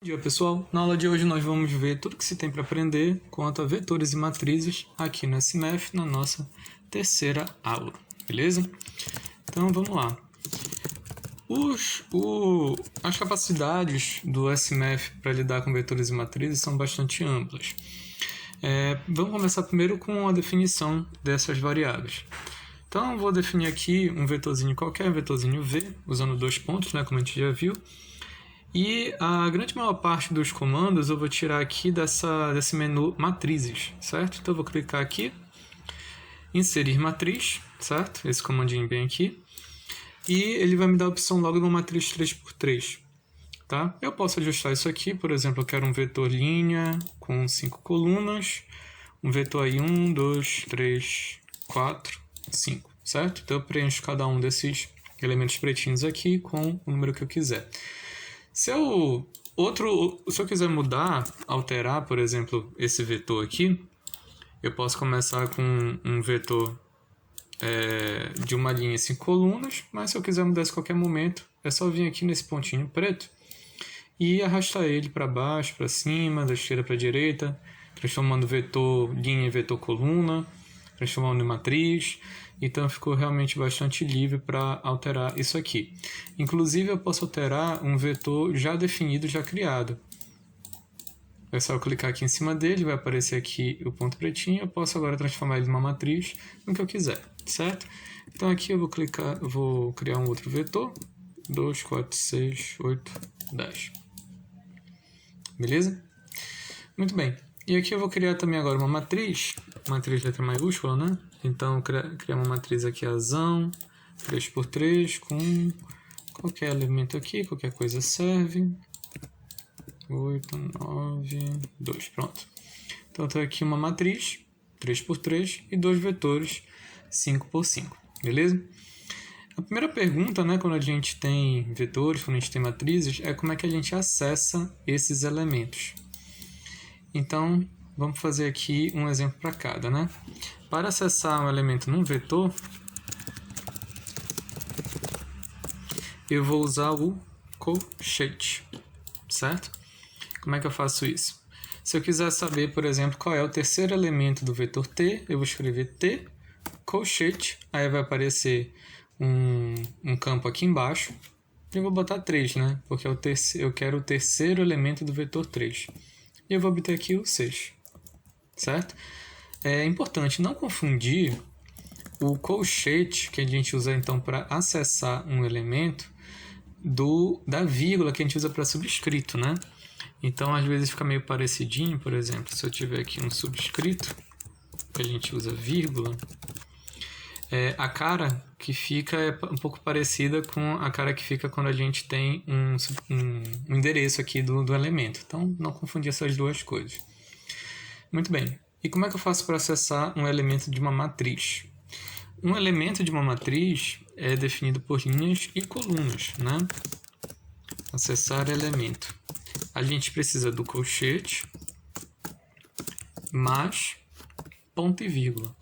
Bom dia, pessoal. Na aula de hoje nós vamos ver tudo que se tem para aprender quanto a vetores e matrizes aqui no SMF na nossa terceira aula, beleza? Então vamos lá. As capacidades do SMF para lidar com vetores e matrizes são bastante amplas. Vamos começar primeiro com a definição dessas variáveis. Então eu vou definir aqui um vetorzinho qualquer, um vetorzinho V, usando dois pontos, né, como a gente já viu. E a grande maior parte dos comandos eu vou tirar aqui desse menu matrizes, certo? Então eu vou clicar aqui, inserir matriz, certo? Esse comandinho bem aqui. E ele vai me dar a opção logo de uma matriz 3x3, tá? Eu posso ajustar isso aqui, por exemplo, eu quero um vetor linha com 5 colunas, um vetor aí 1, 2, 3, 4, 5, certo? Então eu preencho cada um desses elementos pretinhos aqui com o número que eu quiser. Se eu quiser mudar, alterar, por exemplo, esse vetor aqui, eu posso começar com um vetor de uma linha em 5 colunas, mas se eu quiser mudar isso a qualquer momento, é só vir aqui nesse pontinho preto e arrastar ele para baixo, para cima, da esquerda para a direita, transformando vetor linha em vetor coluna, transformando em matriz. Então ficou realmente bastante livre para alterar isso aqui. Inclusive eu posso alterar um vetor já definido, já criado. É só eu clicar aqui em cima dele, vai aparecer aqui o ponto pretinho. Eu posso agora transformar ele numa matriz no que eu quiser, certo? Então aqui eu vou criar um outro vetor. 2, 4, 6, 8, 10. Beleza? Muito bem. E aqui eu vou criar também agora uma matriz letra maiúscula, né? Então, criar uma matriz aqui azão, 3x3, com qualquer elemento aqui, qualquer coisa serve. 8, 9, 2, pronto. Então, eu tenho aqui uma matriz, 3x3, e dois vetores, 5x5, beleza? A primeira pergunta, né, quando a gente tem vetores, quando a gente tem matrizes, é como é que a gente acessa esses elementos. Então, vamos fazer aqui um exemplo para cada, né? Para acessar um elemento num vetor, eu vou usar o colchete, certo? Como é que eu faço isso? Se eu quiser saber, por exemplo, qual é o terceiro elemento do vetor T, eu vou escrever T, colchete, aí vai aparecer um campo aqui embaixo, e eu vou botar 3, né? Porque eu quero o terceiro elemento do vetor 3. E eu vou obter aqui o 6, certo? É importante não confundir o colchete que a gente usa então para acessar um elemento da vírgula que a gente usa para subscrito, né? Então às vezes fica meio parecidinho, por exemplo, se eu tiver aqui um subscrito, que a gente usa vírgula, a cara que fica é um pouco parecida com a cara que fica quando a gente tem um endereço aqui do elemento. Então não confundir essas duas coisas. Muito bem. E como é que eu faço para acessar um elemento de uma matriz? Um elemento de uma matriz é definido por linhas e colunas, né? Acessar elemento. A gente precisa do colchete mais ponto e vírgula.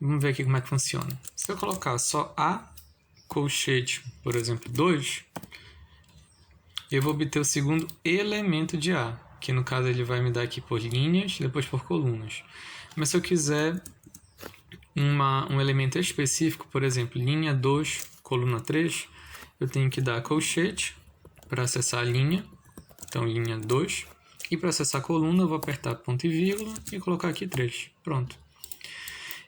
Vamos ver aqui como é que funciona. Se eu colocar só A colchete, por exemplo, 2, eu vou obter o segundo elemento de A, que no caso ele vai me dar aqui por linhas, depois por colunas. Mas se eu quiser um elemento específico, por exemplo, linha 2, coluna 3, eu tenho que dar colchete para acessar a linha, então linha 2, e para acessar a coluna eu vou apertar ponto e vírgula e colocar aqui 3, pronto.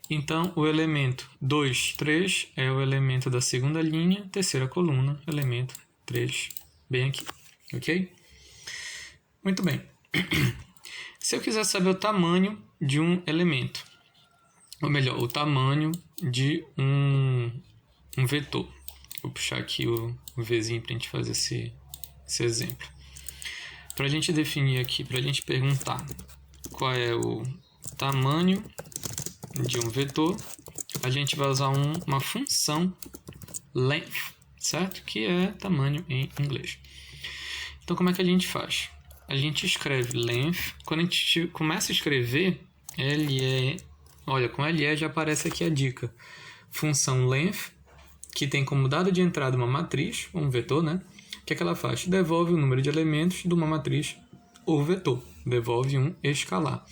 Então o elemento 2, 3 é o elemento da segunda linha, terceira coluna, elemento 3, bem aqui, ok? Muito bem. Se eu quiser saber o tamanho de um elemento, ou melhor, o tamanho de um vetor, vou puxar aqui o Vzinho para a gente fazer esse exemplo. Para a gente definir aqui, para a gente perguntar qual é o tamanho de um vetor, a gente vai usar uma função length, certo? Que é tamanho em inglês. Então, como é que a gente faz? A gente escreve length. Quando a gente começa a escrever, olha, com LE já aparece aqui a dica. Função length, que tem como dado de entrada uma matriz, um vetor, né? que é que ela faz? Devolve o número de elementos de uma matriz ou vetor. Devolve um escalar.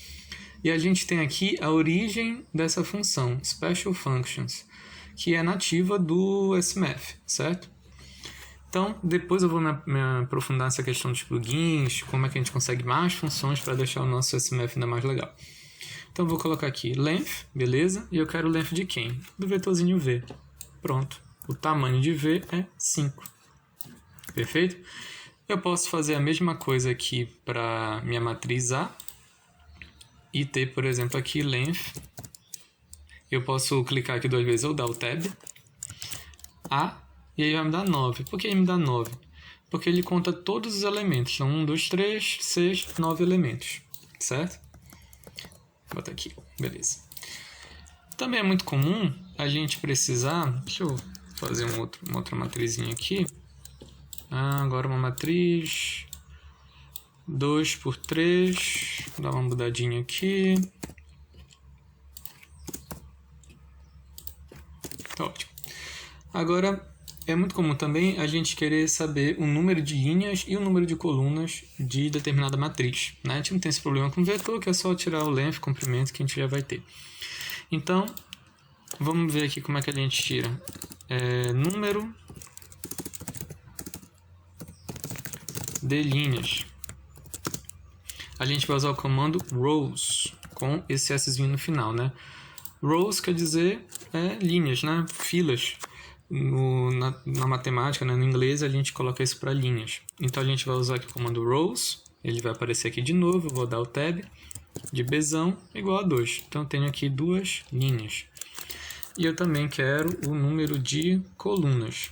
E a gente tem aqui a origem dessa função, Special Functions, que é nativa do SMath, certo? Então, depois eu vou me aprofundar nessa questão dos plugins, como é que a gente consegue mais funções para deixar o nosso SMath ainda mais legal. Então, eu vou colocar aqui length, beleza? E eu quero o length de quem? Do vetorzinho V. Pronto. O tamanho de V é 5. Perfeito? Eu posso fazer a mesma coisa aqui para minha matriz A e ter, por exemplo, aqui length. Eu posso clicar aqui 2 vezes ou dar o tab. A, e aí vai me dar 9. Por que ele me dá 9? Porque ele conta todos os elementos. São 1, 2, 3, 6, 9 elementos. Certo? Vou botar aqui. Beleza. Também é muito comum a gente precisar... Deixa eu fazer uma outra matrizinha aqui. Agora uma matriz 2 por 3. Vou dar uma mudadinha aqui. Tá ótimo. Agora, é muito comum também a gente querer saber o número de linhas e o número de colunas de determinada matriz, né? A gente não tem esse problema com vetor, que é só tirar o length, comprimento, que a gente já vai ter. Então, vamos ver aqui como é que a gente tira. Número de linhas. A gente vai usar o comando rows, com esse Szinho no final, né? Rows quer dizer linhas, né? Filas. Na matemática, né? No inglês, a gente coloca isso para linhas. Então, a gente vai usar aqui o comando rows. Ele vai aparecer aqui de novo. Eu vou dar o tab de Bzão igual a 2. Então, eu tenho aqui 2 linhas. E eu também quero o número de colunas.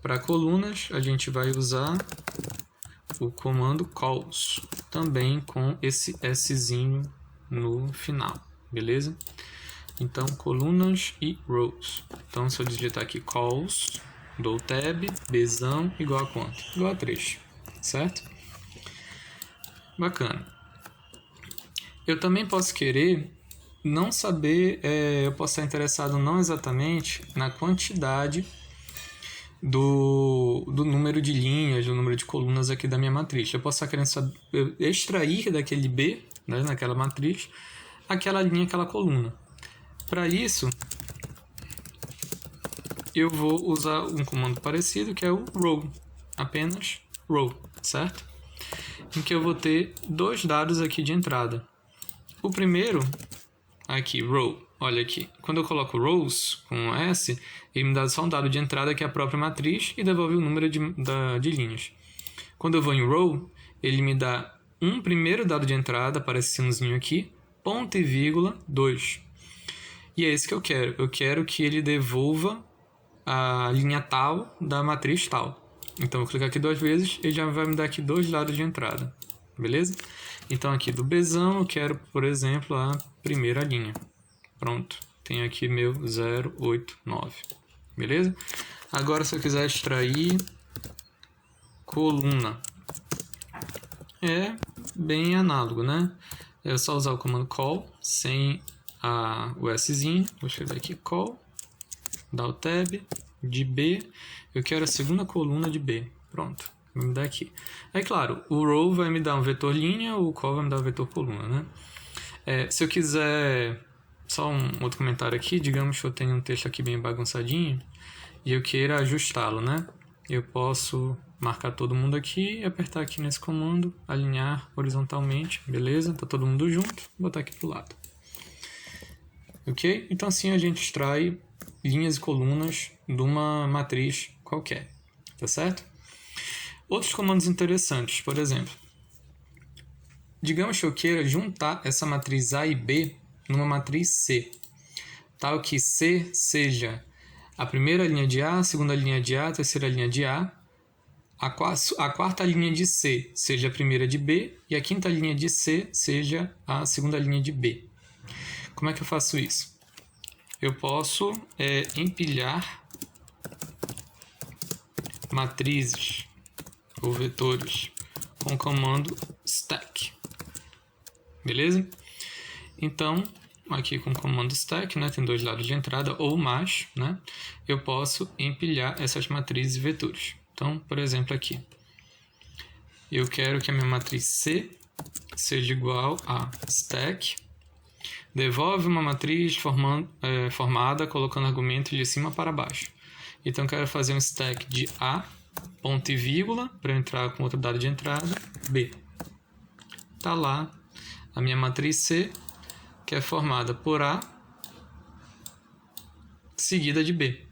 Para colunas, a gente vai usar o comando calls, também com esse Szinho no final, beleza? Então, colunas e rows. Então, se eu digitar aqui calls, dou tab, Bzão, igual a quanto? Igual a 3, certo? Bacana. Eu também posso querer não saber, eu posso estar interessado não exatamente na quantidade do número de linhas, do número de colunas aqui da minha matriz. Eu posso estar querendo extrair daquele B, né, naquela matriz, aquela linha, aquela coluna. Para isso, eu vou usar um comando parecido, que é o row, apenas row, certo? Em que eu vou ter 2 dados aqui de entrada. O primeiro, aqui, row, olha aqui, quando eu coloco rows com um S, ele me dá só um dado de entrada, que é a própria matriz, e devolve o número de linhas. Quando eu vou em row, ele me dá um primeiro dado de entrada, aparece esse sinozinho aqui, ponto e vírgula, 2. E é isso que eu quero. Eu quero que ele devolva a linha tal da matriz tal. Então, eu vou clicar aqui 2 vezes, ele já vai me dar aqui 2 dados de entrada. Beleza? Então, aqui do Bzão, eu quero, por exemplo, a primeira linha. Pronto. Tenho aqui meu 0, 8, 9. Beleza? Agora, se eu quiser extrair coluna, é bem análogo, né? É só usar o comando call, sem o Szinho. Vou escrever aqui call, dar o tab, de B, eu quero a segunda coluna de B. Pronto, vai me dar aqui. Aí, claro, o row vai me dar um vetor linha, o call vai me dar um vetor coluna, né? Se eu quiser, só um outro comentário aqui, digamos que eu tenho um texto aqui bem bagunçadinho, e eu queira ajustá-lo, né? Eu posso marcar todo mundo aqui e apertar aqui nesse comando, alinhar horizontalmente, beleza? Tá todo mundo junto, vou botar aqui pro lado. Ok? Então assim a gente extrai linhas e colunas de uma matriz qualquer, tá certo? Outros comandos interessantes, por exemplo, digamos que eu queira juntar essa matriz A e B numa matriz C, tal que C seja a primeira linha de A, a segunda linha de A, a terceira linha de A, a quarta linha de C seja a primeira de B e a quinta linha de C seja a segunda linha de B. Como é que eu faço isso? Eu posso empilhar matrizes ou vetores com o comando stack. Beleza? Então, aqui com o comando stack, né, tem 2 lados de entrada ou mais, né, eu posso empilhar essas matrizes e vetores. Então, por exemplo, aqui. Eu quero que a minha matriz C seja igual a stack. Devolve uma matriz formada colocando argumentos de cima para baixo. Então, eu quero fazer um stack de A, ponto e vírgula, para entrar com outro dado de entrada, B. Está lá a minha matriz C, que é formada por A, seguida de B.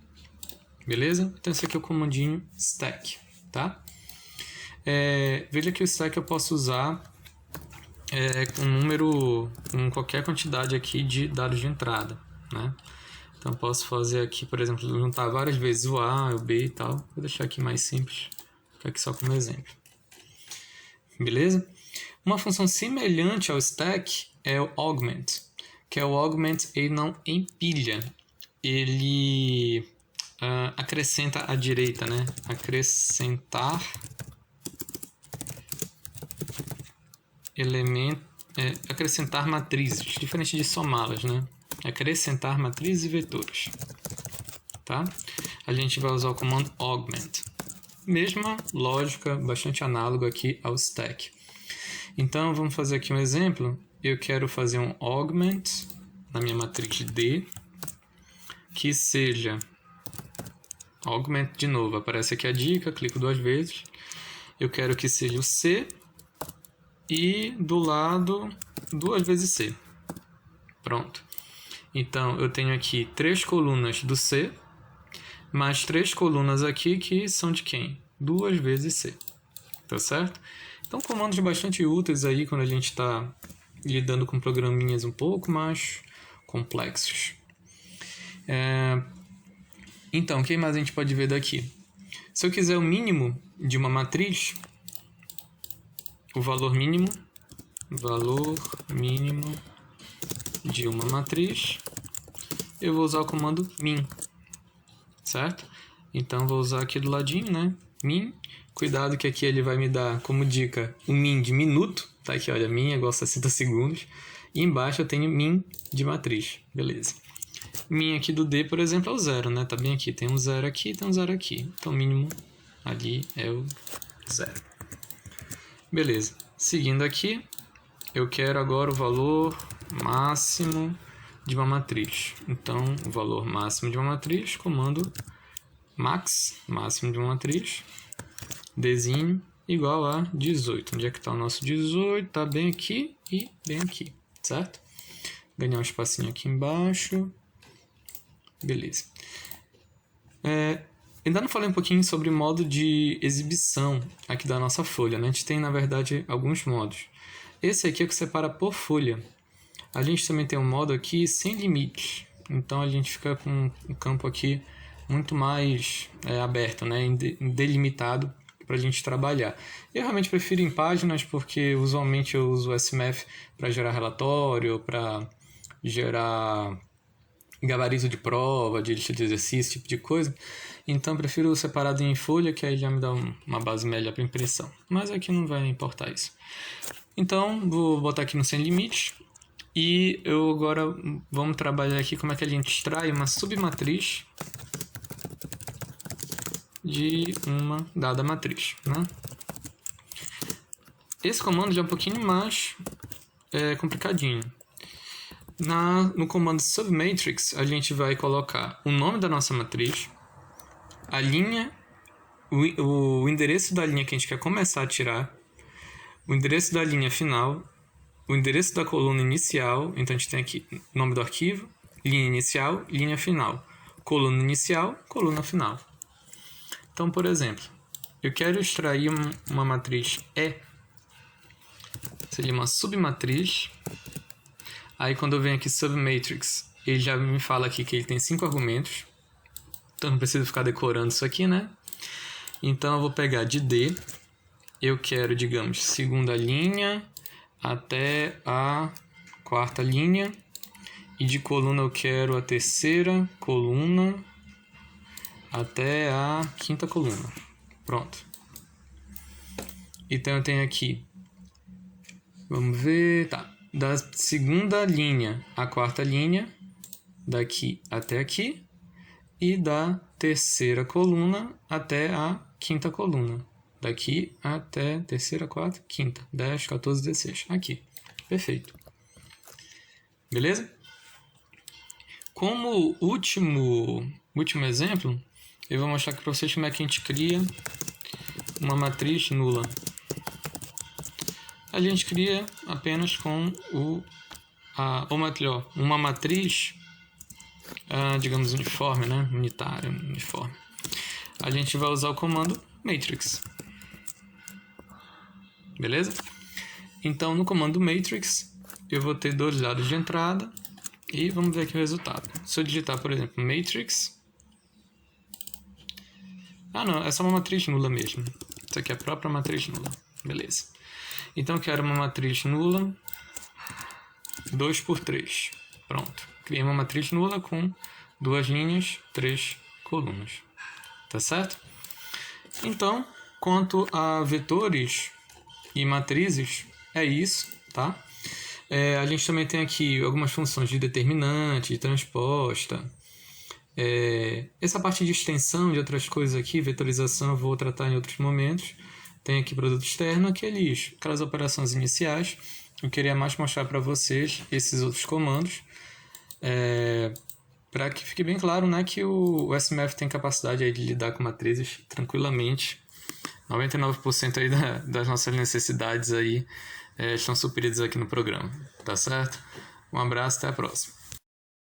Beleza? Então, esse aqui é o comandinho stack, tá? Veja que o stack eu posso usar com qualquer quantidade aqui de dados de entrada, né? Então, eu posso fazer aqui, por exemplo, juntar várias vezes o A, o B e tal. Vou deixar aqui mais simples, ficar aqui só como exemplo. Beleza? Uma função semelhante ao stack é o augment, que é o augment, ele não empilha, ele acrescenta à direita, né? Acrescentar acrescentar matrizes, diferente de somá-las, né? Acrescentar matrizes e vetores, tá? A gente vai usar o comando augment. Mesma lógica, bastante análoga aqui ao stack. Então, vamos fazer aqui um exemplo. Eu quero fazer um augment na minha matriz D, que seja augment de novo. Aparece aqui a dica, clico 2 vezes. Eu quero que seja o C e do lado 2 vezes C. Pronto. Então, eu tenho aqui 3 colunas do C, mais 3 colunas aqui que são de quem? 2 vezes C. Tá certo? Então, comandos bastante úteis aí quando a gente está lidando com programinhas um pouco mais complexos. Então, o que mais a gente pode ver daqui? Se eu quiser o mínimo de uma matriz, o valor mínimo de uma matriz, eu vou usar o comando min, certo? Então, vou usar aqui do ladinho, né? Min. Cuidado que aqui ele vai me dar como dica o min de minuto, tá aqui, olha, min é igual a 60 segundos. E embaixo eu tenho min de matriz, beleza. Min aqui do D, por exemplo, é o 0, né? Tá bem aqui, tem um 0 aqui, tem um 0 aqui. Então, o mínimo ali é o 0. Beleza. Seguindo aqui, eu quero agora o valor máximo de uma matriz. Então, o valor máximo de uma matriz, comando max, máximo de uma matriz, Dzinho, igual a 18. Onde é que está o nosso 18? Está bem aqui e bem aqui, certo? Ganhar um espacinho aqui embaixo. Beleza. Ainda não falei um pouquinho sobre modo de exibição aqui da nossa folha, né? A gente tem, na verdade, alguns modos. Esse aqui é o que separa por folha. A gente também tem um modo aqui sem limites. Então, a gente fica com um campo aqui muito mais aberto, né? Delimitado para a gente trabalhar. Eu realmente prefiro em páginas porque usualmente eu uso o SMF para gerar relatório, para gerar gabarito de prova, de lista de exercício, esse tipo de coisa. Então, prefiro separado em folha, que aí já me dá uma base melhor para impressão. Mas aqui não vai importar isso. Então, vou botar aqui no sem limite. E eu agora vamos trabalhar aqui como é que a gente extrai uma submatriz de uma dada matriz, né? Esse comando já é um pouquinho mais complicadinho. No comando submatrix, a gente vai colocar o nome da nossa matriz, a linha, o endereço da linha que a gente quer começar a tirar, o endereço da linha final, o endereço da coluna inicial. Então, a gente tem aqui nome do arquivo, linha inicial, linha final, coluna inicial, coluna final. Então, por exemplo, eu quero extrair uma matriz E, seria uma submatriz. Aí, quando eu venho aqui submatrix, ele já me fala aqui que ele tem 5 argumentos. Então, não preciso ficar decorando isso aqui, né? Então, eu vou pegar de D. Eu quero, digamos, segunda linha até a quarta linha. E de coluna eu quero a terceira coluna até a quinta coluna. Pronto. Então, eu tenho aqui... Vamos ver... Tá. Da segunda linha à quarta linha, daqui até aqui, e da terceira coluna até a quinta coluna. Daqui até terceira, quarta, quinta. 10, 14, 16. Aqui. Perfeito. Beleza? Como último exemplo, eu vou mostrar aqui para vocês como é que a gente cria uma matriz nula. A gente cria apenas com uma matriz, digamos, uniforme, né? Unitária, uniforme. A gente vai usar o comando matrix. Beleza? Então, no comando matrix, eu vou ter dois dados de entrada e vamos ver aqui o resultado. Se eu digitar, por exemplo, matrix... não, essa é uma matriz nula mesmo. Isso aqui é a própria matriz nula. Beleza. Então, eu quero uma matriz nula 2 por 3. Pronto. Criei uma matriz nula com 2 linhas, 3 colunas. Tá certo? Então, quanto a vetores e matrizes, é isso, tá? A gente também tem aqui algumas funções de determinante, de transposta. Essa parte de extensão de outras coisas aqui, vetorização, eu vou tratar em outros momentos. Tem aqui produto externo, aquelas operações iniciais. Eu queria mais mostrar para vocês esses outros comandos, para que fique bem claro, né, que o SMF tem capacidade aí de lidar com matrizes tranquilamente. 99% aí das nossas necessidades aí estão supridas aqui no programa, tá certo? Um abraço, até a próxima.